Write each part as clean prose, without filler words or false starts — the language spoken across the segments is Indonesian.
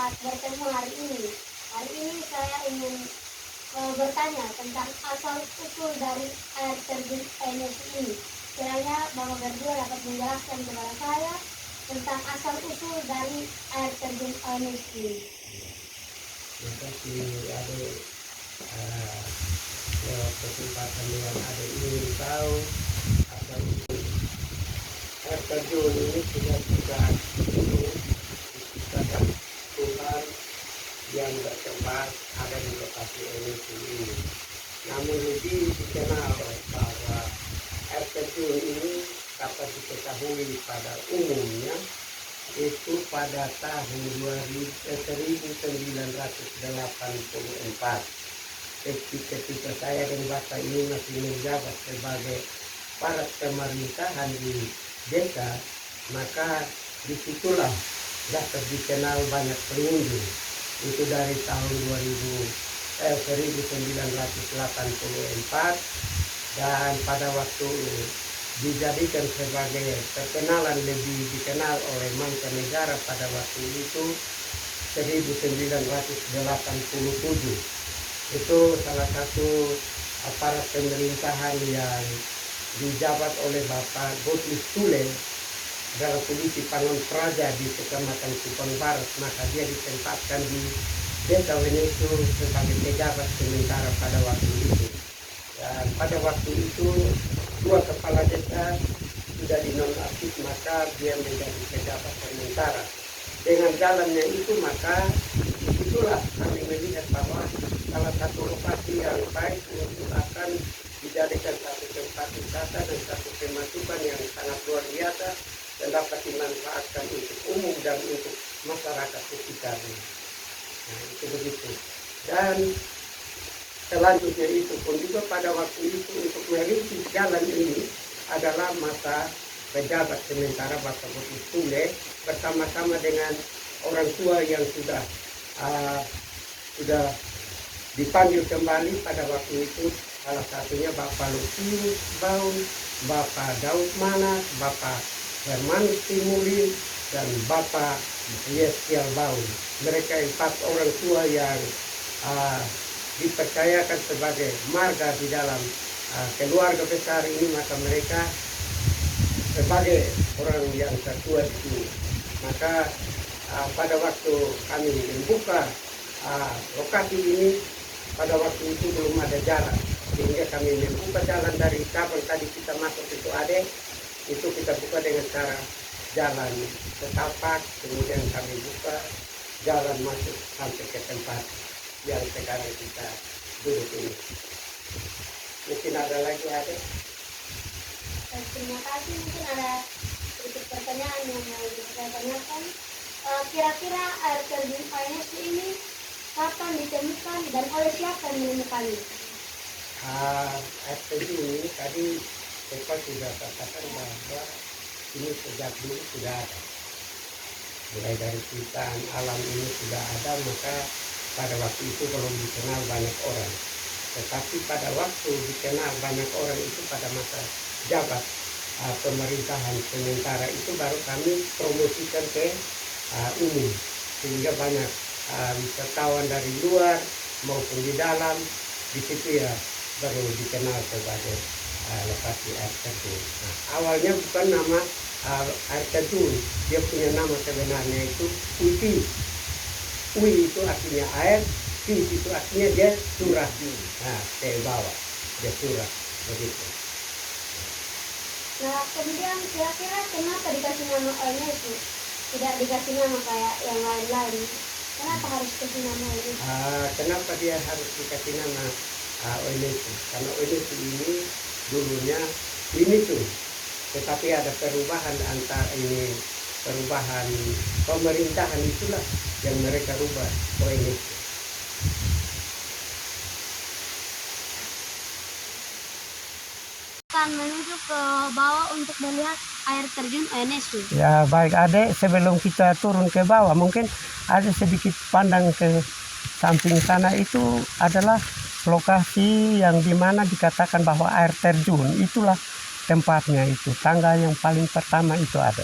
dapat bertemu hari ini. Hari ini saya ingin bertanya tentang asal usul dari air terjun Enes ini. Kiranya Bapak berdua dapat menjelaskan kepada saya tentang asal usul dari air terjun Enes ini. Terima kasih adik. Lewat kesempatan yang ada ingin tahu asal usul air terjun ini sudah dulu diciptakan Tuhan yang berkembang ada di lokasi ini. Namun lebih dikenal bahwa air terjun ini dapat diketahui pada umumnya itu pada tahun 1984 ketika saya dan Bapak ini masih menjabat sebagai para pemerintahan di desa, maka disitulah dapat dikenal banyak pengunjung. Itu dari tahun 1984 dan pada waktu dijadikan sebagai perkenalan lebih dikenal oleh mancanegara pada waktu itu 1987. Itu salah satu aparat pemerintahan yang dijabat oleh Bapak Gottlieb Sule adalah polisi Pangong Praja di Kecamatan Kupang Barat, maka dia ditempatkan di Desa Wenesu sebagai pejabat sementara pada waktu itu. Dan pada waktu itu dua kepala desa sudah dinonaktif, maka dia menjadi pejabat sementara. Dengan jalannya itu maka itulah kami melihat bahwa salah satu lokasi yang baik untuk akan dijadikan satu tempat wisata dan satu pemasukan yang sangat luar biasa dan dapat dimanfaatkan untuk umum dan untuk masyarakat sekitarnya. Nah, itu begitu. Dan selanjutnya itu pun juga pada waktu itu untuk merintis jalan ini adalah masa pejabat sementara Bapak Gottlieb Sule bersama-sama dengan orang tua yang sudah dipanggil kembali pada waktu itu, salah satunya Bapak Lucius Baun, Bapak Daud Manas, Bapak Herman Timuli, dan Bapak Yeskiel Baun. Mereka 4 orang tua yang dipercayakan sebagai marga di dalam keluarga besar ini, maka mereka sebagai orang yang tertua di sini. Maka pada waktu kami membuka lokasi ini, pada waktu itu belum ada jalan, sehingga kami membuka jalan dari cabang tadi kita masuk itu ada, itu kita buka dengan cara jalan setapak, kemudian kami buka jalan masuk sampai ke tempat yang sekarang kita duduk ini. Mungkin ada lagi ada? Terima kasih. Mungkin ada sedikit pertanyaan yang mau saya tanyakan. Kira-kira air terjun Enes ini kapan ditemukan dan oleh siapa yang menemukannya? Air terjun ini tadi Bapak sudah katakan bahwa ini sejak dulu sudah ada. Mulai dari ciptaan alam ini sudah ada, maka pada waktu itu belum dikenal banyak orang. Tetapi pada waktu dikenal banyak orang itu pada masa jabat pemerintahan sementara itu baru kami promosikan ke umum, sehingga banyak wisatawan dari luar maupun di dalam di situ ya baru dikenal sebagai lokasi air terjun. Nah, awalnya bukan nama air terjun, dia punya nama sebenarnya itu Uti. Ui itu artinya air, Tis itu artinya dia curah. Nah, ke bawah dia curah begitu. Nah, kemudian kira-kira kenapa dikasih nama Enes? Tidak dikasih nama kayak yang lain-lain. Kenapa harus dikasih nama Enes? Kenapa dia harus dikasih nama Enes? Karena Enes ini dulunya ini tuh, tetapi ada perubahan antara ini, perubahan pemerintahan itulah yang mereka rubah Enes. Akan menuju ke bawah untuk melihat air terjun Enes. Ya baik adek, sebelum kita turun ke bawah mungkin ada sedikit pandang ke samping sana, itu adalah lokasi yang dimana dikatakan bahwa air terjun itulah tempatnya, itu tangga yang paling pertama itu ada.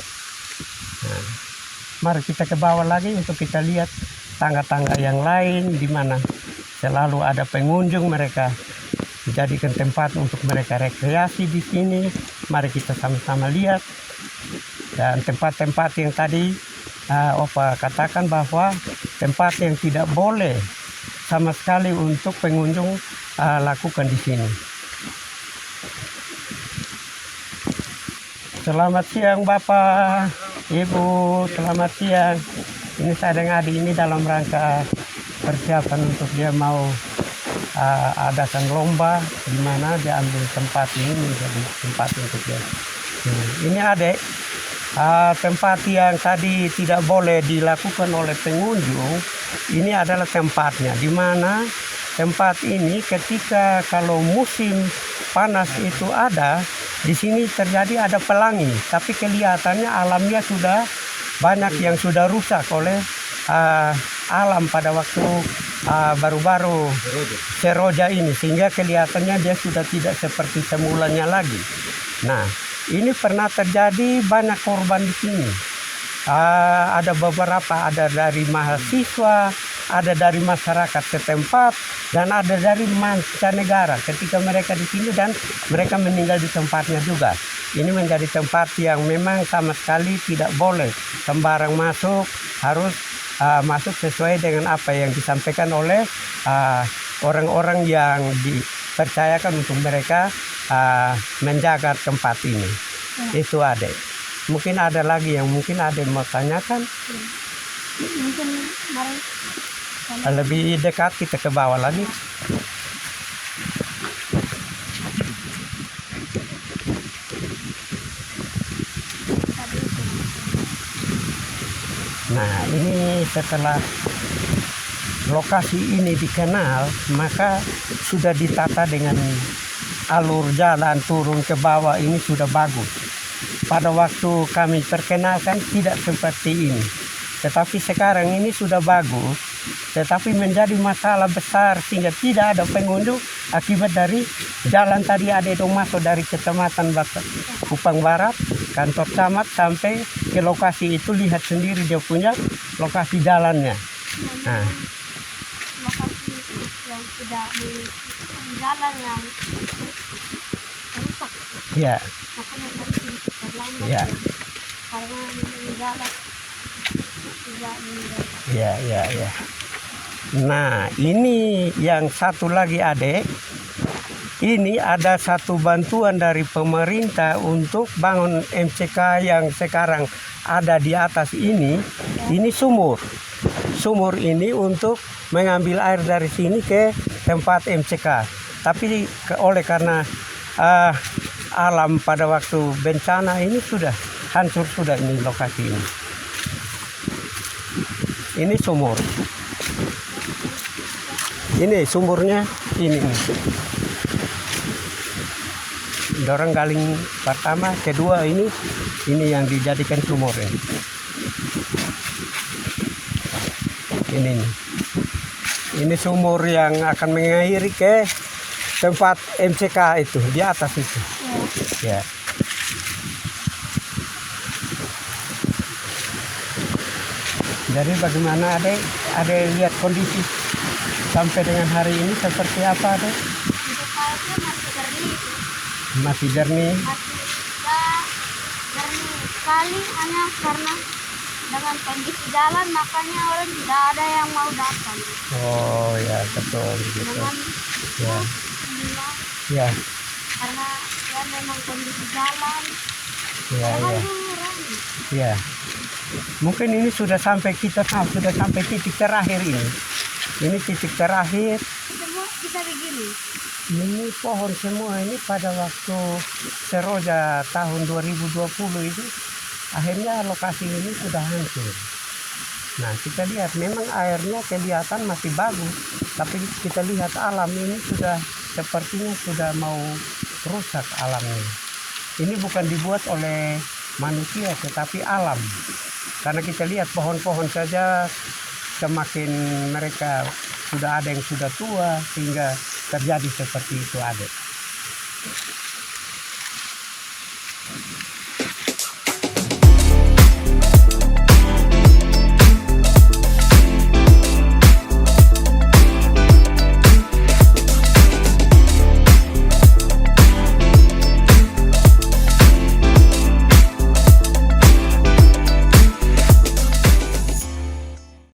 Nah, mari kita ke bawah lagi untuk kita lihat tangga-tangga yang lain di mana selalu ada pengunjung, mereka dijadikan tempat untuk mereka rekreasi di sini. Mari kita sama-sama lihat. Dan tempat-tempat yang tadi Opa katakan bahwa tempat yang tidak boleh sama sekali untuk pengunjung lakukan di sini. Selamat siang Bapak, Ibu, selamat siang. Ini saya dengan adik ini dalam rangka persiapan untuk dia mau adakan lomba, di mana dia ambil tempat ini menjadi tempat untuk dia. Ini adik, tempat yang tadi tidak boleh dilakukan oleh pengunjung, ini adalah tempatnya, di mana tempat ini ketika kalau musim panas itu ada, di sini terjadi ada pelangi, tapi kelihatannya alamnya sudah banyak yang sudah rusak oleh alam pada waktu baru-baru Seroja ini, sehingga kelihatannya dia sudah tidak seperti semulanya lagi. Nah, ini pernah terjadi banyak korban di sini. Ada beberapa, ada dari mahasiswa, ada dari masyarakat setempat, dan ada dari mancanegara ketika mereka di sini dan mereka meninggal di tempatnya juga. Ini menjadi tempat yang memang sama sekali tidak boleh sembarang masuk, harus masuk sesuai dengan apa yang disampaikan oleh orang-orang yang dipercayakan untuk mereka menjaga tempat ini. Itu ada. Mungkin ada lagi yang mungkin ada mau tanyakan. Mungkin mari Lebih dekat kita ke bawah lagi. Nah, ini setelah lokasi ini dikenal, maka sudah ditata dengan alur jalan turun ke bawah ini sudah bagus. Pada waktu kami perkenalkan tidak seperti ini, tetapi sekarang ini sudah bagus, tetapi menjadi masalah besar sehingga tidak ada pengunjung akibat dari jalan tadi ada dong masuk dari kecamatan Kupang Barat, kantor camat sampai ke lokasi itu, lihat sendiri dia punya lokasi jalannya. Nah, lokasi yang sudah di jalan yang rusak, ya, makanya tadi terlambat ya, karena ini jalan tidak ya. Nah, ini yang satu lagi adek, ini ada satu bantuan dari pemerintah untuk bangun MCK yang sekarang ada di atas ini sumur. Sumur ini untuk mengambil air dari sini ke tempat MCK. Tapi oleh karena alam pada waktu bencana ini sudah hancur sudah ini lokasi ini. Ini sumur. Ini sumurnya ini. Dorong galing pertama, kedua ini yang dijadikan sumur ini. Ini sumur yang akan mengairi ke tempat MCK itu di atas itu. Ya. Jadi bagaimana ada lihat kondisi sampai dengan hari ini seperti apa adek? untuk airnya Masih masih jernih, jernih. jernih sekali, hanya karena dengan kondisi jalan makanya orang tidak ada yang mau datang. Oh ya, betul gitu. Dengan Ya. bilang Ya. karena ya memang kondisi jalan Ya, orang ya. dulu ramai. Ya. Mungkin ini sudah sampai titik terakhir ini. Ini titik terakhir. Semua bisa begini. Ini pohon semua ini pada waktu Seroja tahun 2020 itu akhirnya lokasi ini sudah hancur. Nah, kita lihat memang airnya kelihatan masih bagus, tapi kita lihat alam ini sudah sepertinya sudah mau rusak alamnya. Ini bukan dibuat oleh manusia tetapi alam. Karena kita lihat pohon-pohon saja semakin mereka sudah ada yang sudah tua sehingga terjadi seperti itu adek.